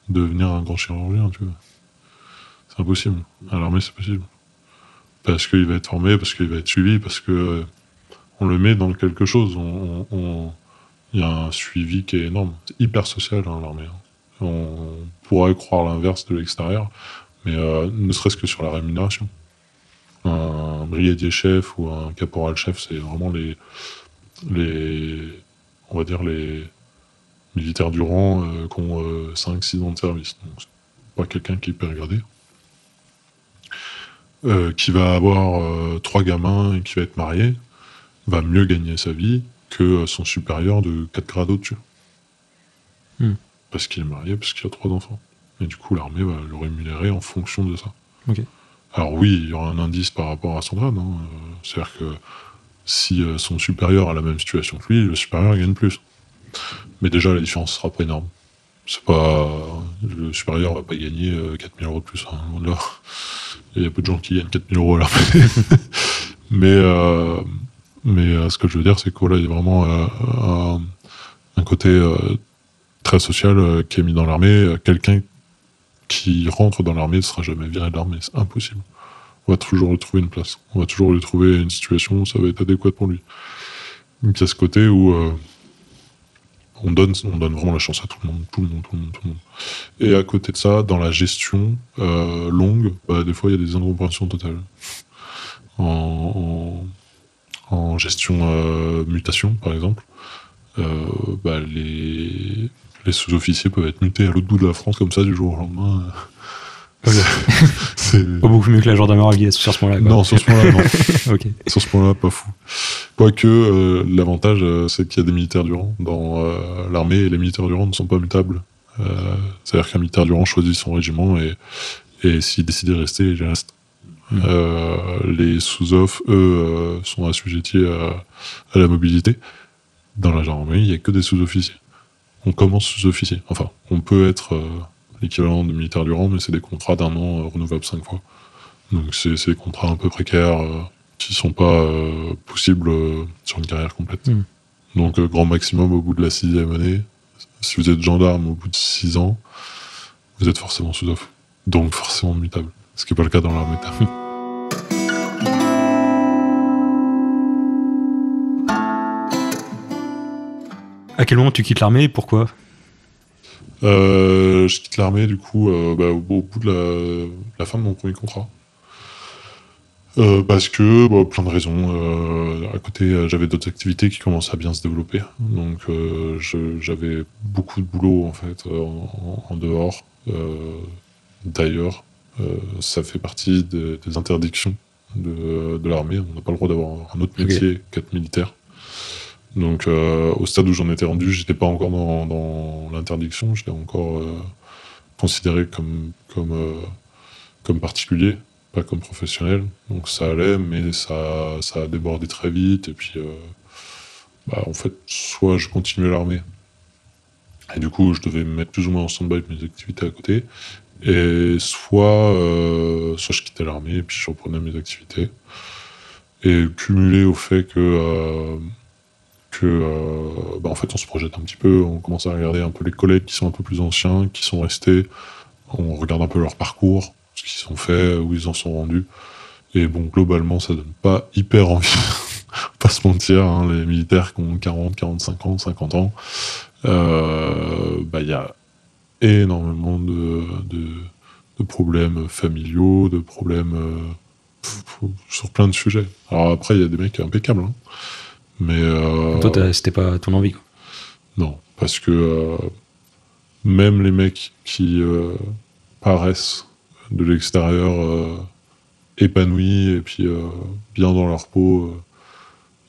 devenir un grand chirurgien, tu vois. C'est impossible. À l'armée, c'est possible. Parce qu'il va être formé, parce qu'il va être suivi, parce que on le met dans quelque chose. Il y a un suivi qui est énorme. C'est hyper social, l'armée. On pourrait croire l'inverse de l'extérieur, mais ne serait-ce que sur la rémunération. Un brigadier chef ou un caporal chef, c'est vraiment on va dire les militaires du rang qui ont 5-6 ans de service. Donc, c'est pas quelqu'un qui est hyper gradé. Qui va avoir 3 gamins et qui va être marié, va mieux gagner sa vie que son supérieur de 4 grades au-dessus. Parce qu'il est marié, parce qu'il a 3 enfants. Et du coup, l'armée va le rémunérer en fonction de ça. Ok. Alors oui, il y aura un indice par rapport à son grade. C'est-à-dire que si son supérieur a la même situation que lui, le supérieur gagne plus. Mais déjà, la différence sera pas énorme. C'est pas... Le supérieur va pas gagner 4 000 euros de plus. Là, il y a peu de gens qui gagnent 4 000 euros à l'armée. Mais ce que je veux dire, c'est que il y a vraiment un côté très social qui est mis dans l'armée. Quelqu'un qui rentre dans l'armée ne sera jamais viré de l'armée. C'est impossible. On va toujours lui trouver une place. On va toujours lui trouver une situation où ça va être adéquat pour lui. Donc il y a ce côté où on donne vraiment la chance à tout le monde. Et à côté de ça, dans la gestion longue, des fois il y a des incompréhensions totales. En gestion mutation, par exemple, les sous-officiers peuvent être mutés à l'autre bout de la France comme ça du jour au lendemain. C'est pas beaucoup mieux que la gendarmerie sur ce point-là. Non, sur ce point-là, non. Ok. Sur ce point-là, pas fou. Quoique, l'avantage, c'est qu'il y a des militaires du rang dans l'armée, et les militaires du rang ne sont pas mutables. C'est-à-dire qu'un militaire du rang choisit son régiment, et s'il décide de rester, il reste. Les sous-off, eux, sont assujettis à la mobilité. Dans la gendarmerie, il n'y a que des sous-officiers. On commence sous-officier. Enfin, on peut être l'équivalent de militaire du rang, mais c'est des contrats d'1 an renouvelables 5 fois. Donc c'est des contrats un peu précaires qui sont pas possibles sur une carrière complète. Donc grand maximum au bout de la 6e année. Si vous êtes gendarme au bout de 6 ans, vous êtes forcément sous-off. Donc forcément mutable. Ce qui n'est pas le cas dans l'armée de terre. À quel moment tu quittes l'armée et pourquoi ? Je quitte l'armée du coup au bout de la fin de mon premier contrat. Parce que plein de raisons. À côté, j'avais d'autres activités qui commençaient à bien se développer. Donc j'avais beaucoup de boulot en fait en dehors. D'ailleurs, ça fait partie des interdictions de l'armée. On n'a pas le droit d'avoir un autre métier qu'être militaire. Donc au stade où j'en étais rendu, j'étais pas encore dans l'interdiction, j'étais encore considéré comme particulier, pas comme professionnel. Donc ça allait, mais ça a débordé très vite. Et puis en fait, soit je continuais l'armée, et du coup je devais me mettre plus ou moins en stand-by avec mes activités à côté, et soit je quittais l'armée et puis je reprenais mes activités. Et cumulé au fait que en fait on se projette un petit peu, on commence à regarder un peu les collègues qui sont un peu plus anciens, qui sont restés, on regarde un peu leur parcours, ce qu'ils ont fait, où ils en sont rendus, et bon globalement ça donne pas hyper envie, pas se mentir, les militaires qui ont 40, 45 ans, 50 ans, y a énormément de problèmes familiaux, de problèmes sur plein de sujets. Alors après il y a des mecs impeccables, mais toi, c'était pas ton envie, quoi. Non, parce que même les mecs qui paraissent de l'extérieur épanouis et puis bien dans leur peau,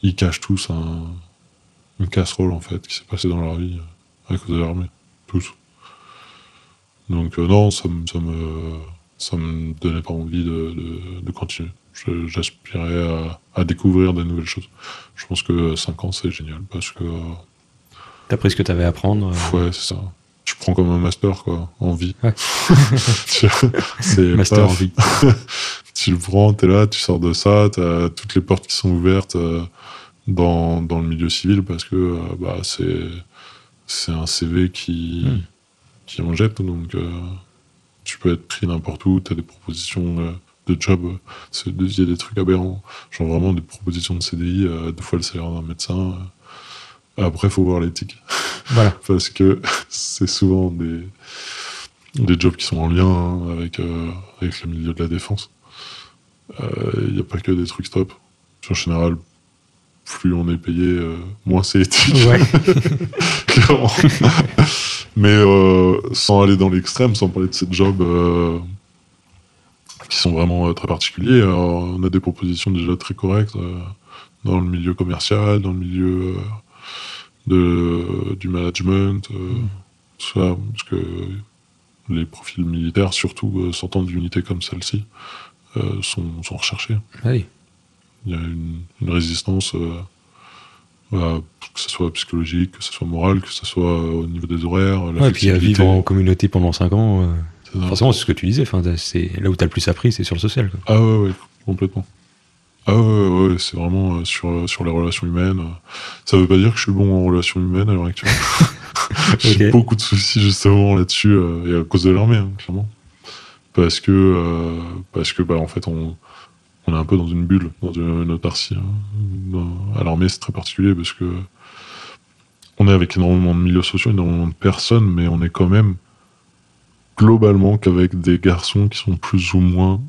ils cachent tous une casserole en fait qui s'est passée dans leur vie à cause de l'armée, tous. Donc non, ça me donnait pas envie de continuer. J'aspirais à découvrir de nouvelles choses. Je pense que 5 ans, c'est génial, parce que... T'as pris ce que t'avais à apprendre. Ouais, c'est ça. Tu prends comme un master, quoi, en vie. Ouais. C'est master en vie. Tu le prends, t'es là, tu sors de ça, t'as toutes les portes qui sont ouvertes dans le milieu civil, parce que c'est un CV qui en jette, donc... tu peux être pris n'importe où, t'as des propositions de job, il y a des trucs aberrants, genre vraiment des propositions de CDI, 2 fois le salaire d'un médecin. Après, faut voir l'éthique. Voilà. Parce que c'est souvent des jobs qui sont en lien avec le milieu de la défense. Il n'y a pas que des trucs top. En général, plus on est payé, moins c'est éthique. Ouais. Clairement. Mais sans aller dans l'extrême, sans parler de ces jobs qui sont vraiment très particuliers, on a des propositions déjà très correctes dans le milieu commercial, dans le milieu du management, tout ça, parce que les profils militaires, surtout sortant d'unités comme celle-ci, sont recherchés. Oui. Il y a une résistance, que ce soit psychologique, que ce soit morale, que ce soit au niveau des horaires, la Ouais, puis à flexibilité. vivre en communauté pendant 5 ans, C'est ça. forcément, c'est ce que tu disais. C'est là où tu as le plus appris, c'est sur le social. Quoi. Ah ouais, complètement. Ah ouais, c'est vraiment sur les relations humaines. Ça veut pas dire que je suis bon en relations humaines à l'heure actuelle. J'ai Ok. beaucoup de soucis justement là-dessus, et à cause de l'armée, hein, clairement. Parce que en fait, on est un peu dans une bulle, dans une autarcie. Hein. À l'armée, c'est très particulier parce que on est avec énormément de milieux sociaux, énormément de personnes, mais on est quand même globalement qu'avec des garçons qui sont plus ou moins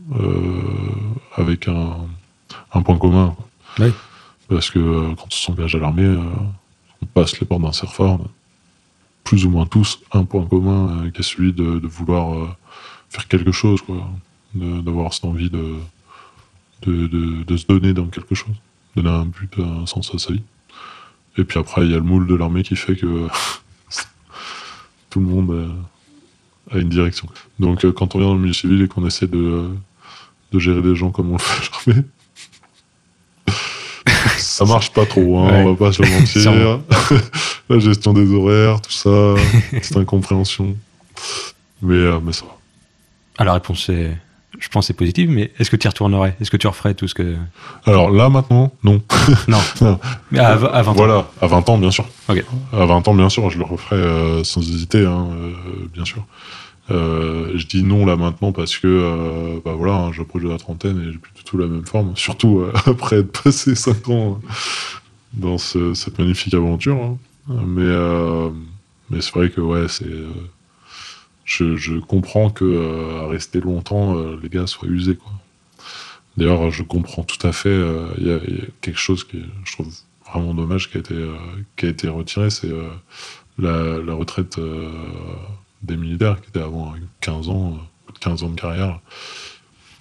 avec un point commun. Oui. Parce que quand on s'engage à l'armée, on passe les portes d'un CERFA, on a plus ou moins tous un point commun qui est celui de vouloir faire quelque chose, quoi. D'avoir cette envie de se donner dans quelque chose, donner un but, un sens à sa vie. Et puis après, il y a le moule de l'armée qui fait que tout le monde a une direction. Donc quand on vient dans le milieu civil et qu'on essaie de gérer des gens comme on le fait à l'armée, ça marche pas trop, hein, Ouais. on va pas se mentir. La gestion des horaires, tout ça, cette incompréhension. Mais ça va. Ah, la réponse, je pense, c'est positive, mais est-ce que tu y retournerais? Est-ce que tu referais tout ce que... Alors là, maintenant, non. Non. Non. Mais à 20 ans. Voilà, à 20 ans, bien sûr. Ok. À 20 ans, bien sûr, je le referai sans hésiter, hein, bien sûr. Je dis non là maintenant parce que voilà, hein, j'approche de la trentaine et j'ai plus du tout la même forme. Surtout après être passé 5 ans dans cette magnifique aventure. Hein. Mais c'est vrai que ouais, je comprends que à rester longtemps, les gars soient usés, quoi. D'ailleurs, je comprends tout à fait. Il y a quelque chose qui, je trouve vraiment dommage, qui a été retiré, c'est la retraite des militaires, qui était avant 15 ans, plus de 15 ans de carrière.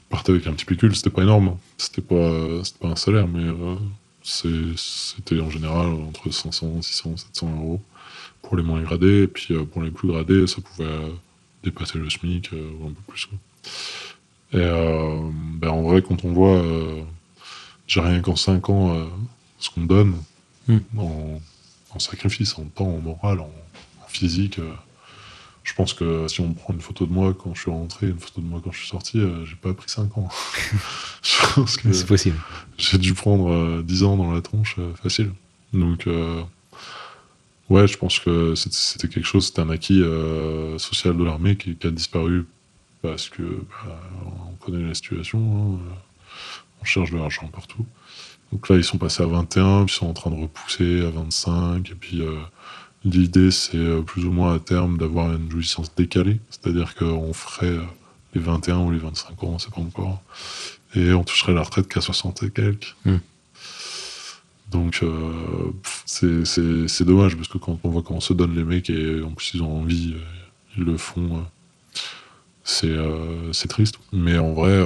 Partaient avec un petit pécule, c'était pas énorme. C'était pas un salaire, mais c'était en général entre 500, 600, 700 euros pour les moins gradés. Et puis pour les plus gradés, ça pouvait dépasser le SMIC ou un peu plus, quoi. Et en vrai, quand on voit, j'ai rien qu'en 5 ans, ce qu'on donne en sacrifice, en temps, en moral, en physique, je pense que si on prend une photo de moi quand je suis rentré, une photo de moi quand je suis sorti, j'ai pas pris 5 ans. Je pense que C'est possible. j'ai dû prendre 10 ans dans la tronche, facile. Donc, ouais, je pense que c'était quelque chose, c'était un acquis social de l'armée qui a disparu parce que on connaît la situation, hein, on cherche de l'argent partout. Donc là, ils sont passés à 21, puis ils sont en train de repousser à 25, et puis l'idée, c'est plus ou moins à terme d'avoir une jouissance décalée, c'est-à-dire qu'on ferait les 21 ou les 25 ans, on ne sait pas encore, et on toucherait la retraite qu'à 60 et quelques. Donc c'est dommage, parce que quand on voit comment se donnent les mecs, et en plus ils ont envie, ils le font, c'est triste. Mais en vrai,